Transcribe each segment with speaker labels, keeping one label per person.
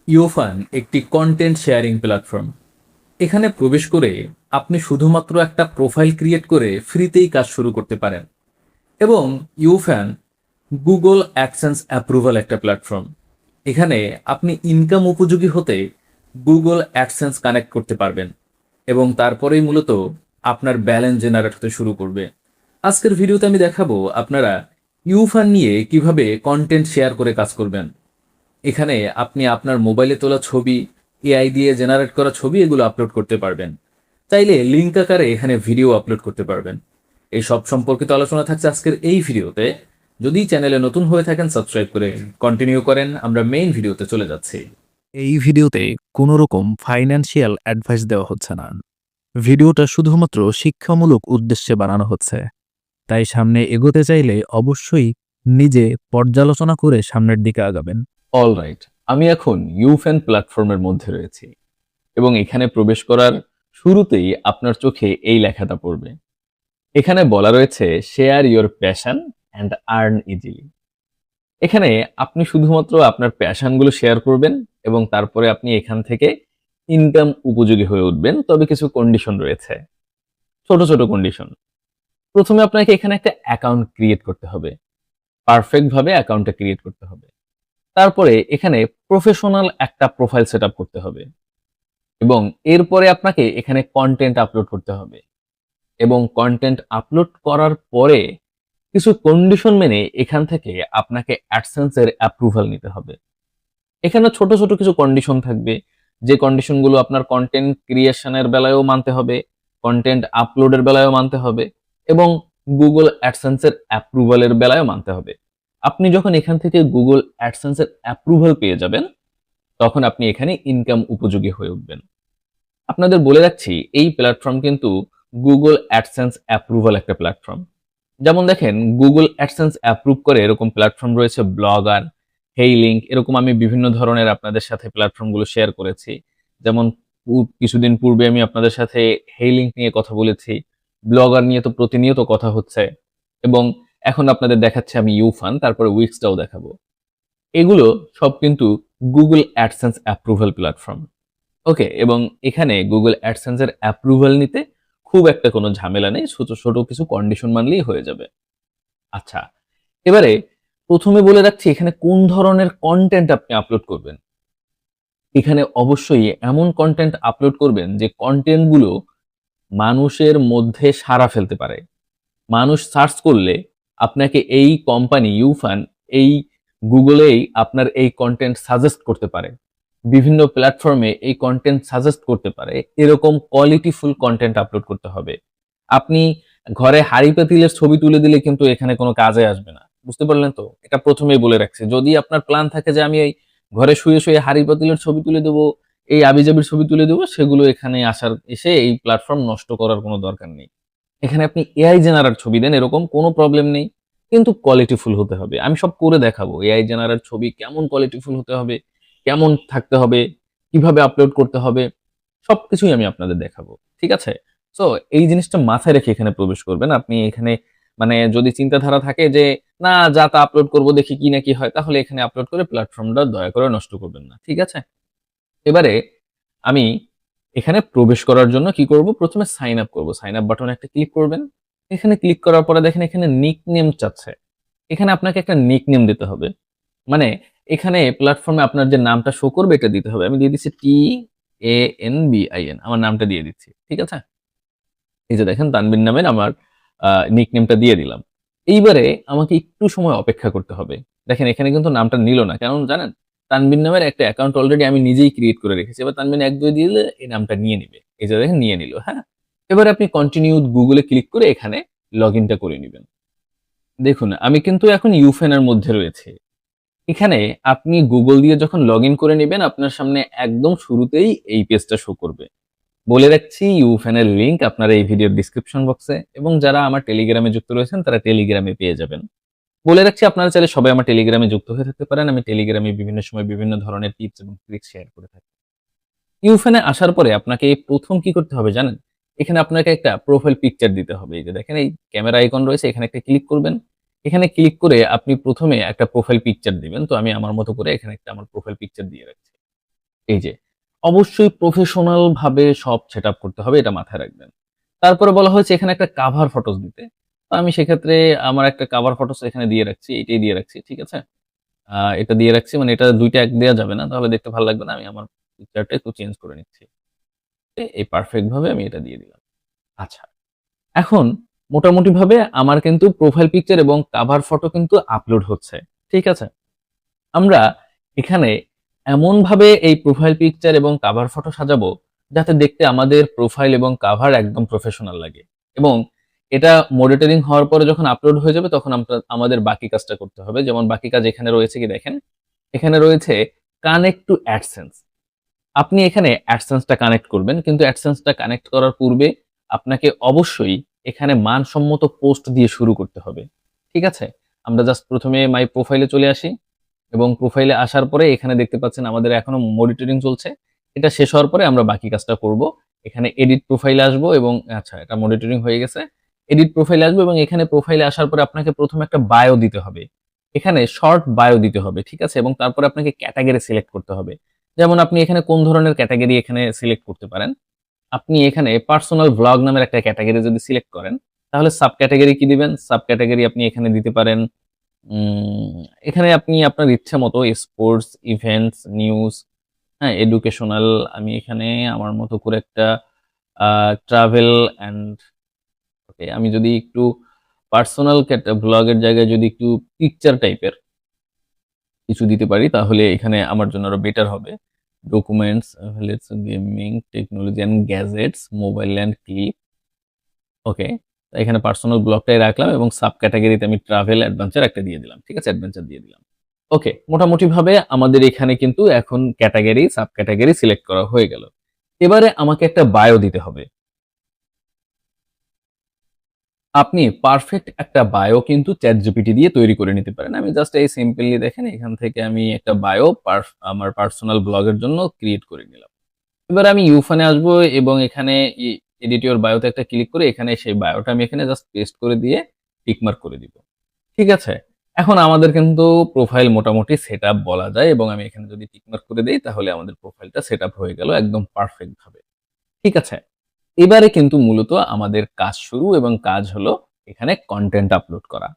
Speaker 1: ইউফান একটি content sharing platform. এখানে প্রবেশ করে আপনি শুধুমাত্র একটা প্রোফাইল ক্রিয়েট করে ফ্রিতেই কাজ শুরু করতে পারেন। এবং ইউফ্যান গুগল অ্যাডসেন্স অ্যাপ্রুভাল একটা প্ল্যাটফর্ম। এখানে আপনি ইনকাম উপযোগী হতে গুগল অ্যাডসেন্স কানেক্ট করতে পারবেন এবং তারপরেই মূলত আপনার ব্যালেন্স জেনারেট হতে শুরু করবে। আজকের ভিডিওতে আমি দেখাবো আপনারা ইউফান নিয়ে কিভাবে কন্টেন্ট শেয়ার করে কাজ করবেন। এখানে আপনি আপনার মোবাইলে তোলা ছবি, এআই দিয়ে জেনারেট করা ছবি এগুলো আপলোড করতে পারবেন। চাইলে লিঙ্ক আকারে এখানে ভিডিও আপলোড করতে পারবেন। এই সব সম্পর্কিত আলোচনা থাকছে আজকের এই ভিডিওতে। যদি চ্যানেলে নতুন হয়ে থাকেন সাবস্ক্রাইব করে কন্টিনিউ করেন। আমরা মেইন ভিডিওতে চলে যাচ্ছি।
Speaker 2: এই ভিডিওতে কোনো রকম ফাইন্যান্সিয়াল অ্যাডভাইস দেওয়া হচ্ছে না। ভিডিওটা শুধুমাত্র শিক্ষামূলক উদ্দেশ্যে বানানো হচ্ছে। তাই সামনে এগোতে চাইলে অবশ্যই নিজে পর্যালোচনা করে সামনের দিকে আগাবেন।
Speaker 3: অলরাইট, আমি এখন ইউফ্যান প্ল্যাটফর্মের মধ্যে রয়েছি এবং এখানে প্রবেশ করার শুরুতেই আপনার চোখে এই লেখাটা পড়বে। এখানে বলা রয়েছে share your passion and earn easily. এখানে আপনি শুধুমাত্র আপনার প্যাশনগুলো শেয়ার করবেন এবং তারপরে আপনি এখান থেকে ইনকাম উপযোগী হয়ে উঠবেন। তবে কিছু কন্ডিশন রয়েছে, ছোট ছোট কন্ডিশন। প্রথমে আপনাকে এখানে একটা অ্যাকাউন্ট ক্রিয়েট করতে হবে, পারফেক্ট ভাবে অ্যাকাউন্টটা ক্রিয়েট করতে হবে। তারপরে এখানে প্রফেশনাল একটা প্রোফাইল সেট আপ করতে হবে এবং এরপরে আপনাকে এখানে কন্টেন্ট আপলোড করতে হবে এবং কন্টেন্ট আপলোড করার পরে কিছু কন্ডিশন মেনে এখান থেকে আপনাকে অ্যাডসেন্সের অ্যাপ্রুভাল নিতে হবে। এখানে ছোট ছোট কিছু কন্ডিশন থাকবে, যে কন্ডিশনগুলো আপনার কন্টেন্ট ক্রিয়েশনের বেলায়ও মানতে হবে, কন্টেন্ট আপলোডের বেলায়ও মানতে হবে এবং গুগল অ্যাডসেন্সের অ্যাপ্রুভালের বেলায়ও মানতে হবে। আপনি যখন এখান থেকে গুগল অ্যাডসেন্সের অ্যাপ্রুভাল পেয়ে যাবেন তখন আপনি এখানে ইনকাম উপযোগী হয়ে উঠবেন। আপনাদের বলে রাখছি, এই প্ল্যাটফর্ম কিন্তু গুগল অ্যাডসেন্স অ্যাপ্রুভাল একটা প্ল্যাটফর্ম। যেমন দেখেন, গুগল অ্যাডসেন্স অ্যাপ্রুভ করে এরকম প্ল্যাটফর্ম রয়েছে ব্লগার, হেই লিঙ্ক। এরকম আমি বিভিন্ন ধরনের আপনাদের সাথে প্ল্যাটফর্মগুলো শেয়ার করেছি। যেমন কিছুদিন পূর্বে আমি আপনাদের সাথে হেই লিঙ্ক নিয়ে কথা বলেছি, ব্লগার নিয়ে তো প্রতিনিয়ত কথা হচ্ছে এবং এখন আপনাদের দেখাচ্ছে আমি ইউফান, তারপরে উইক্সটাও দেখাবো। এগুলো সব কিন্তু গুগল অ্যাডসেন্স অ্যাপ্রুভাল প্ল্যাটফর্ম। ওকে, এবং এখানে গুগল অ্যাডসেন্সের অ্যাপ্রুভাল নিতে খুব একটা কোনো ঝামেলা নেই, ছোট ছোট কিছু কন্ডিশন মানলেই হয়ে যাবে। আচ্ছা, এবারে প্রথমে বলে রাখছি এখানে কোন ধরনের কন্টেন্ট আপনি আপলোড করবেন। এখানে অবশ্যই এমন কন্টেন্ট আপলোড করবেন যে কন্টেন্টগুলো মানুষের মধ্যে সাড়া ফেলতে পারে। মানুষ সার্চ করলে আপনাকে এই কোম্পানি ইউফান এই গুগলেই আপনার এই কন্টেন্ট সাজেস্ট করতে পারে, বিভিন্ন প্ল্যাটফর্মে এই কন্টেন্ট সাজেস্ট করতে পারে। এরকম কোয়ালিটিফুল কন্টেন্ট আপলোড করতে হবে। আপনি ঘরে হাঁড়ি পাতিলের ছবি তুলে দিলে কিন্তু এখানে কোনো কাজে আসবে না, বুঝতে পারলেন তো? এটা প্রথমেই বলে রাখছি। যদি আপনার প্ল্যান থাকে যে আমি এই ঘরে শুয়ে শুয়ে হাঁড়ি পাতিলের ছবি তুলে দেবো, এই আবিজাবির ছবি তুলে দেবো, সেগুলো এখানে এসে এই প্ল্যাটফর্ম নষ্ট করার কোনো দরকার নেই। এখানে আপনি এআই জেনারেট ছবি দেন, এরকম কোনো প্রবলেম নেই, কিন্তু কোয়ালিটিফুল হতে হবে। আমি সব করে দেখাবো এআই জেনারেট ছবি কেমন কোয়ালিটিফুল হতে হবে, কেমন থাকতে হবে, কিভাবে আপলোড করতে হবে, সবকিছুই আমি আপনাদের দেখাবো। ঠিক আছে? সো এই জিনিসটা মাথায় রেখে এখানে প্রবেশ করবেন। আপনি এখানে মানে যদি চিন্তাধারা থাকে যে না যা তা আপলোড করবো দেখি কি না কি হয়, তাহলে এখানে আপলোড করে প্ল্যাটফর্মটা দয়া করে নষ্ট করবেন না। ঠিক আছে? এবারে আমি এখানে প্রবেশ করার জন্য কি করব, প্রথমে সাইন আপ করব। সাইন আপ বাটনে একটা ক্লিক করবেন। এখানে ক্লিক করার পরে দেখেন এখানে নিকনেম চাচ্ছে। এখানে আপনাকে একটা নিকনেম দিতে হবে। মানে এখানে প্ল্যাটফর্মে আপনার যে নামটা শো করবে এটা দিতে হবে। আমি দিয়ে দিচ্ছি TANBIN, আমার নামটা দিয়ে দিচ্ছি। ঠিক আছে? এই যে দেখেন তানবিন নামের আমার নিকনেমটা দিয়ে দিলাম। এইবারে আমাকে একটু সময় অপেক্ষা করতে হবে। দেখেন এখানে কিন্তু নামটা নিল না, কেন জানেন? তানবিন নামের একটা অ্যাকাউন্ট অলরেডি আমি নিজেই ক্রিয়েট করে রেখেছি। এবার তানবিন 1 2 দিলে এই নামটা নিয়ে নিবে। এই যে দেখেন নিয়ে নিল। হ্যাঁ, এবারে আপনি কন্টিনিউ গুগলে ক্লিক করে এখানে লগ ইনটা করে নেবেন। দেখুন আমি কিন্তু এখন ইউফেন এর মধ্যে রয়েছে। এখানে আপনি গুগল দিয়ে যখন লগ ইন করে নেবেন আপনার সামনে একদম শুরুতেই এই পেজটা শো করবে। বলে রাখছি ইউফ্যানের লিংক আপনারা এই ভিডিওর ডিসক্রিপশন বক্সে এবং যারা আমার টেলিগ্রামে যুক্ত রয়েছেন তারা টেলিগ্রামে পেয়ে যাবেন। বলে রাখছি আপনারা চাইলে সবাই আমার টেলিগ্রামে যুক্ত হয়ে থাকতে পারেন। আমি টেলিগ্রামে বিভিন্ন সময় বিভিন্ন ধরনের টিপস এবং ট্রিক্স শেয়ার করে থাকি। ইউফ্যানে আসার পরে আপনাকে প্রথম কি করতে হবে জানেন? এখানে আপনাকে একটা প্রোফাইল পিকচার দিতে হবে। এই যে দেখেন এই ক্যামেরা আইকন রয়েছে, এখানে একটা ক্লিক করবেন। এখানে ক্লিক করে আপনি প্রথমে একটা প্রোফাইল পিকচার দিবেন। তো আমি আমার মতো করে এখানে একটা আমার প্রোফাইল পিকচার দিয়ে রাখছি। এই যে অবশ্যই প্রফেশনাল ভাবে সব সেটআপ করতে হবে, এটা মাথায় রাখবেন। তারপরে বলা হয়েছে এখানে একটা কাভার ফটোস দিতে। তো আমি সেক্ষেত্রে আমার একটা কাভার ফটোস এখানে দিয়ে রাখছি, এটাই দিয়ে রাখছি, ঠিক আছে? এটা দিয়ে রাখছি, মানে এটা ২ টা এক দেয়া যাবে না, তাহলে দেখতে ভালো লাগবে না। আমি আমার পিকচারটা একটু চেঞ্জ করে নিচ্ছি। এই পারফেক্ট ভাবে আমি এটা দিয়ে দিলাম। আচ্ছা, এখন মোটামুটিভাবে আমার কিন্তু প্রোফাইল পিকচার এবং কাভার ফটো কিন্তু আপলোড হচ্ছে। ঠিক আছে? আমরা এখানে এমনভাবে এই প্রোফাইল পিকচার এবং কাভার ফটো সাজাবো যাতে দেখতে আমাদের প্রোফাইল এবং কাভার একদম প্রফেশনাল লাগে। এবং এটা মনিটরিং হওয়ার পরে যখন আপলোড হয়ে যাবে তখন আমাদের বাকি কাজটা করতে হবে। যেমন বাকি কাজ এখানে রয়েছে কি দেখেন? এখানে রয়েছে কানেক্ট টু অ্যাডসেন্স। আপনি এখানে অ্যাডসেন্সটা কানেক্ট করবেন, কিন্তু অ্যাডসেন্সটা কানেক্ট করার পূর্বে আপনাকে অবশ্যই এখানে মানসম্মত পোস্ট দিয়ে শুরু করতে হবে। ঠিক আছে? আমরা জাস্ট প্রথমে মাই প্রোফাইলে চলে আসি এবং প্রোফাইলে আসার পরে এখানে দেখতে পাচ্ছেন আমাদের এখনো মনিটরিং চলছে। এটা শেষ হওয়ার পরে আমরা বাকি কাজটা করব। এখানে এডিট প্রোফাইলে আসবো এবং আচ্ছা, এটা মনিটরিং হয়ে গেছে। এডিট প্রোফাইলে আসবো এবং এখানে প্রোফাইলে আসার পরে আপনাকে প্রথমে একটা বায়ো দিতে হবে। এখানে শর্ট বায়ো দিতে হবে, ঠিক আছে? এবং তারপরে আপনাকে ক্যাটাগরি সিলেক্ট করতে হবে। যেমন আপনি এখানে কোন ধরনের ক্যাটাগরি এখানে সিলেক্ট করতে পারেন। আপনি এখানে পার্সোনাল ভ্লগ নামের একটা ক্যাটাগরি যদি সিলেক্ট করেন, তাহলে সাব ক্যাটাগরি কি দিবেন? সাব ক্যাটাগরি আপনি এখানে দিতে পারেন। উম এখানে আপনি আপনার ইচ্ছা মতো স্পোর্টস, ইভেন্টস, নিউজ, হ্যাঁ, এডুকেশনাল, আমি এখানে আমার মতো করে একটা ট্রাভেল অ্যান্ড ওকে, আমি যদি একটু পার্সোনাল ভ্লগের জায়গায় যদি একটু পিকচার টাইপের কিছু দিতে পারি তাহলে এখানে আমার জন্য আরো বেটার হবে। Documents, gaming, technology and gadgets, mobile and clip. Okay, এখানে পার্সোনাল ব্লগটাই রাখলাম এবং সাব ক্যাটাগরিতে আমি ট্রাভেল অ্যাডভেঞ্চার একটা দিয়ে দিলাম। ঠিক আছে? অ্যাডভেঞ্চার দিয়ে দিলাম। ওকে, মোটামুটি ভাবে আমাদের এখানে কিন্তু এখন ক্যাটাগরি, সাব ক্যাটাগরি সিলেক্ট করা হয়ে গেল। এবারে আমাকে একটা বায়ো দিতে হবে। আপনি পারফেক্ট একটা বায়ো কিন্তু চ্যাটজিপিটি দিয়ে তৈরি করে নিতে পারেন। আমি জাস্ট এই সিম্পলি দেখেন এখান থেকে আমি একটা বায়ো আমার পার্সোনাল ব্লগের জন্য ক্রিয়েট করে নিলাম। এবার আমি ইউফানে আসবো এবং এখানে এডিট ইওর বায়োতে একটা ক্লিক করে এখানে সেই বায়োটা আমি এখানে জাস্ট পেস্ট করে দিয়ে টিকমার্ক করে দিব। ঠিক আছে? এখন আমাদের কিন্তু প্রোফাইল মোটামুটি সেটআপ বলা যায় এবং আমি এখানে যদি টিকমার্ক করে দেই তাহলে আমাদের প্রোফাইলটা সেটআপ হয়ে গেল একদম পারফেক্ট ভাবে। ঠিক আছে? এবারে কিন্তু মূলত আমাদের কাজ শুরু এবং কাজ হলো এখানে কন্টেন্ট আপলোড করা।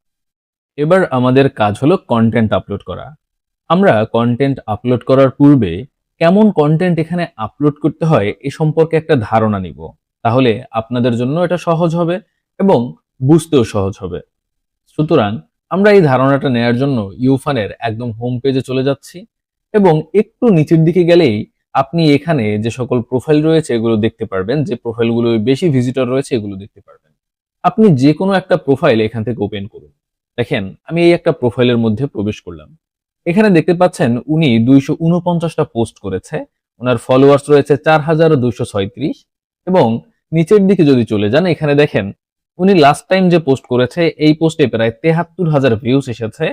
Speaker 3: এবার আমাদের কাজ হলো কন্টেন্ট আপলোড করা। আমরা কন্টেন্ট আপলোড করার পূর্বে কেমন কন্টেন্ট এখানে আপলোড করতে হয় এ সম্পর্কে একটা ধারণা নিব। তাহলে আপনাদের জন্য এটা সহজ হবে এবং বুঝতেও সহজ হবে। সুতরাং আমরা এই ধারণাটা নেয়ার জন্য ইউফানের একদম হোম পেজে চলে যাচ্ছি এবং একটু নিচের দিকে গেলেই আপনি এখানে যে সকল প্রোফাইল রয়েছে এগুলো দেখতে পারবেন, যে প্রোফাইলগুলো বেশি ভিজিটর রয়েছে এগুলো দেখতে পারবেন। আপনি যে কোনো একটা প্রোফাইল এখান থেকে ওপেন করুন। দেখেন আমি এই একটা প্রোফাইলের মধ্যে প্রবেশ করলাম। এখানে দেখতে পাচ্ছেন উনি 249টা পোস্ট করেছে। ওনার ফলোয়ার্স রয়েছে 4236 এবং নিচের দিকে যদি চলে যান এখানে দেখেন উনি লাস্ট টাইম যে পোস্ট করেছে এই পোস্টে প্রায় 73,000 ভিউজ এসেছে,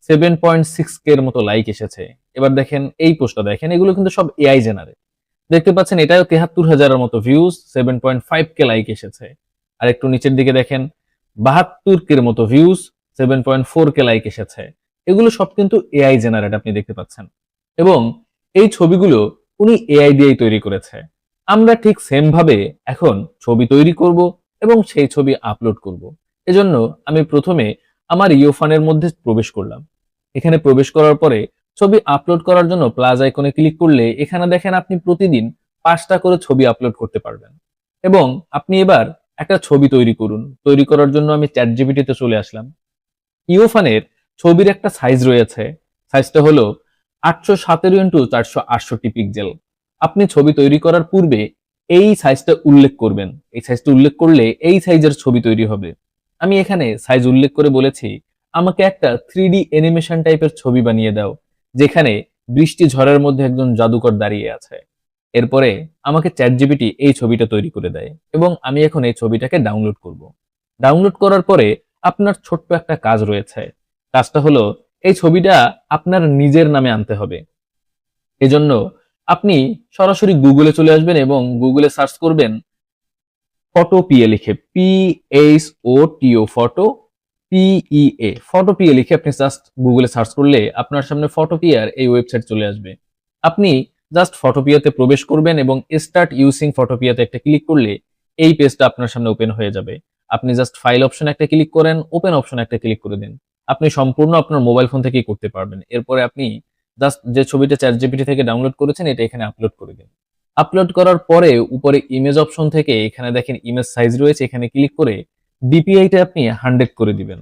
Speaker 3: 7.6 কে এর মতো লাইক এসেছে। এবার দেখেন এই পোস্টটা দেখেন, এগুলো কিন্তু সব এআই জেনারেট। দেখতে পাচ্ছেন এটাও 73,000 এর মতো ভিউজ, 7.5 কে লাইক এসেছে। আর একটু নিচের দিকে দেখেন 72 কের মতো ভিউজ, 7.4 কে লাইক এসেছে। এগুলো সব কিন্তু এআই জেনারেট আপনি দেখতে পাচ্ছেন এবং এই ছবিগুলো উনি এআই দিয়েই তৈরি করেছে। আমরা ঠিক সেম ভাবে এখন ছবি তৈরি করব এবং সেই ছবি আপলোড করব। এজন্য আমি প্রথমে আমার ইওফানের মধ্যে প্রবেশ করলাম। এখানে প্রবেশ করার পরে ছবি আপলোড করার জন্য প্লাস আইকনে ক্লিক করলে এখানে দেখেন আপনি প্রতিদিন 5টা করে ছবি আপলোড করতে পারবেন এবং আপনি এবার একটা ছবি তৈরি করুন। তৈরি করার জন্য আমি চ্যাটজিপিটিতে চলে আসলাম। ইওফানের ছবির একটা সাইজ রয়েছে, সাইজটা হলো 817x468 পিক্সেল। আপনি ছবি তৈরি করার পূর্বে এই সাইজটা উল্লেখ করবেন। এই সাইজটা উল্লেখ করলে এই সাইজের ছবি তৈরি হবে। আমি এখানে সাইজ উল্লেখ করে বলেছি আমাকে একটা 3D অ্যানিমেশন টাইপের ছবি বানিয়ে দাও যেখানে বৃষ্টি ঝড়ের মধ্যে একজন জাদুকর দাঁড়িয়ে আছে। এরপরে আমাকে চ্যাটজিপিটি এই ছবিটা তৈরি করে দেয় এবং আমি এখন এই ছবিটাকে ডাউনলোড করব। ডাউনলোড করার পরে আপনার ছোট্ট একটা কাজ রয়েছে। কাজটা হলো এই ছবিটা আপনার নিজের নামে আনতে হবে। এজন্য আপনি সরাসরি গুগলে চলে আসবেন এবং গুগলে সার্চ করবেন ফটোপিএ লিখে, PHOTO, ফটো PEA, ফটোপিএ লিখে আপনি জাস্ট গুগলে সার্চ করলে আপনার সামনে ফটোপিয়ার এই ওয়েবসাইট চলে আসবে। আপনি জাস্ট ফটোপিয়াতে প্রবেশ করবেন এবং স্টার্ট ইউজিং ফটোপিয়াতে একটা ক্লিক করলে এই পেজটা আপনার সামনে ওপেন হয়ে যাবে। আপনি জাস্ট ফাইল অপশন একটা ক্লিক করেন, ওপেন অপশন একটা ক্লিক করে দিন। আপনি সম্পূর্ণ আপনার মোবাইল ফোন থেকেই করতে পারবেন। এরপরে আপনি জাস্ট যে ছবিটা চ্যাটজিপিটি থেকে ডাউনলোড করেছেন এটা এখানে আপলোড করে দিন। আপলোড করার পরে উপরে ইমেজ অপশন থেকে এখানে দেখেন ইমেজ সাইজ রয়েছে, এখানে ক্লিক করে ডিপিআইটা আপনি 100 করে দিবেন।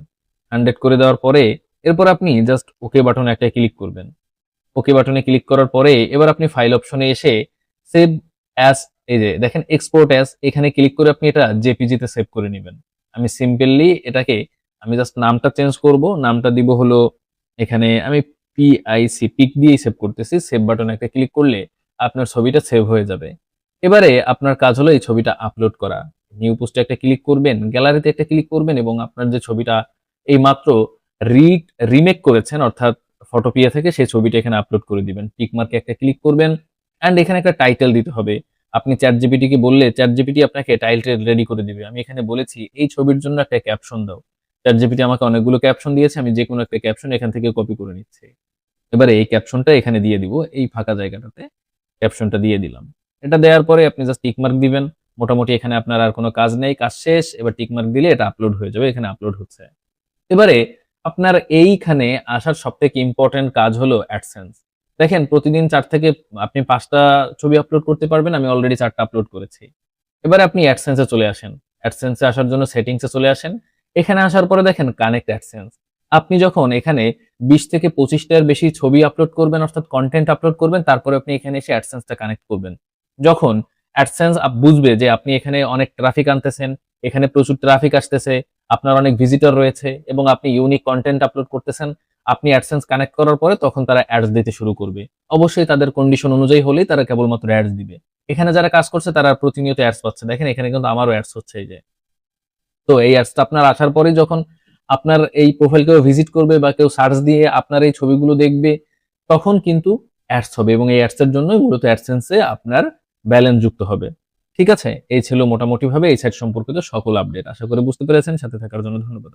Speaker 3: 100 করে দেওয়ার পরে এরপর আপনি জাস্ট ওকে বাটনে একটা ক্লিক করবেন। ওকে বাটনে ক্লিক করার পরে এবার আপনি ফাইল অপশনে এসে সেভ অ্যাজ, এই যে দেখেন এক্সপোর্ট অ্যাজ, এখানে ক্লিক করে আপনি এটা জেপিজি তে সেভ করে নেবেন। আমি সিম্পলি এটাকে আমি জাস্ট নামটা চেঞ্জ করব, নামটা দিব হলো এখানে আমি পিআইসি পিক দিয়েই সেভ করতেছি। সেভ বাটনে একটা ক্লিক করলে আপনার ছবিটা সেভ হয়ে যাবে। এবারে আপনার কাজ হলো এই ছবিটা আপলোড করা। নিউ পোস্টে একটা ক্লিক করবেন, গ্যালারিতে একটা ক্লিক করবেন এবং আপনার যে ছবিটা এই মাত্র রিমেক করেছেন অর্থাৎ ফটোপিয়া থেকে সেই ছবিটা এখানে আপলোড করে দিবেন। টিক মার্কে একটা ক্লিক করবেন এন্ড এখানে একটা টাইটেল দিতে হবে। আপনি চ্যাটজিপিটি কে বললে চ্যাটজিপিটি আপনাকে টাইটেল রেডি করে দিবে। আমি এখানে বলেছি এই ছবির জন্য একটা ক্যাপশন দাও। চ্যাটজিপিটি আমাকে অনেকগুলো ক্যাপশন দিয়েছে, আমি যে কোনো একটা ক্যাপশন এখান থেকে কপি করে নিচ্ছি। এবারে এই ক্যাপশনটা এখানে দিয়ে দিব, এই ফাঁকা জায়গাটাতে ক্যাপশনটা দিয়ে দিলাম। এটা দেওয়ার পরে আপনি জাস্ট টিক মার্ক দিবেন। মোটামুটি এখানে আপনার আর কোনো কাজ নেই, কাজ শেষ। এবার টিক মার্ক দিলে এটা আপলোড হয়ে যাবে, এখানে আপলোড হচ্ছে। এবারে আপনার এইখানে আসার সবথেকে ইম্পর্টেন্ট কাজ হলো অ্যাডসেন্স। দেখেন প্রতিদিন 4 থেকে আপনি 5টা ছবি আপলোড করতে পারবেন, আমি অলরেডি 4টা আপলোড করেছি। এবারে আপনি অ্যাডসেন্সে চলে আসেন। অ্যাডসেন্সে আসার জন্য সেটিংসে চলে আসেন। এখানে আসার পরে দেখেন কানেক্ট অ্যাডসেন্স। আপনি যখন এখানে 20 থেকে 25টার বেশি ছবি আপলোড করবেন অর্থাৎ কন্টেন্ট আপলোড করবেন, তারপরে আপনি এখানে এসে অ্যাডসেন্সটা কানেক্ট করবেন। যখন অ্যাডসেন্স বুঝবে যে আপনি এখানে অনেক ট্রাফিক আনতেছেন, এখানে প্রচুর ট্রাফিক আসতেছে, আপনার অনেক ভিজিটর রয়েছে এবং আপনি ইউনিক কন্টেন্ট আপলোড করতেছেন, আপনি অ্যাডসেন্স কানেক্ট করার পরে তখন তারা অ্যাডস দিতে শুরু করবে। অবশ্যই তাদের কন্ডিশন অনুযায়ী হলেই তারা কেবলমাত্র অ্যাডস দিবে। এখানে যারা কাজ করছে তারা প্রতিনিয়ত অ্যাডস পাচ্ছে। দেখেন এখানে কিন্তু আমারও অ্যাডস হচ্ছে এই যে। তো এই অ্যাডসটা আপনার আসার পরে যখন আপনার এই প্রোফাইল কেউ ভিজিট করবে বা কেউ সার্চ দিয়ে আপনার এই ছবিগুলো দেখবে, তখন কিন্তু অ্যাডস হবে এবং এই অ্যাডস এর জন্যই মূলত অ্যাডসেন্সে আপনার ব্যালেন্স যুক্ত হবে। ঠিক আছে, এই ছিল মোটামুটি ভাবে এই সাইট সম্পর্কিত সকল আপডেট। আশা করি বুঝতে পেরেছেন। সাথে থাকার জন্য ধন্যবাদ।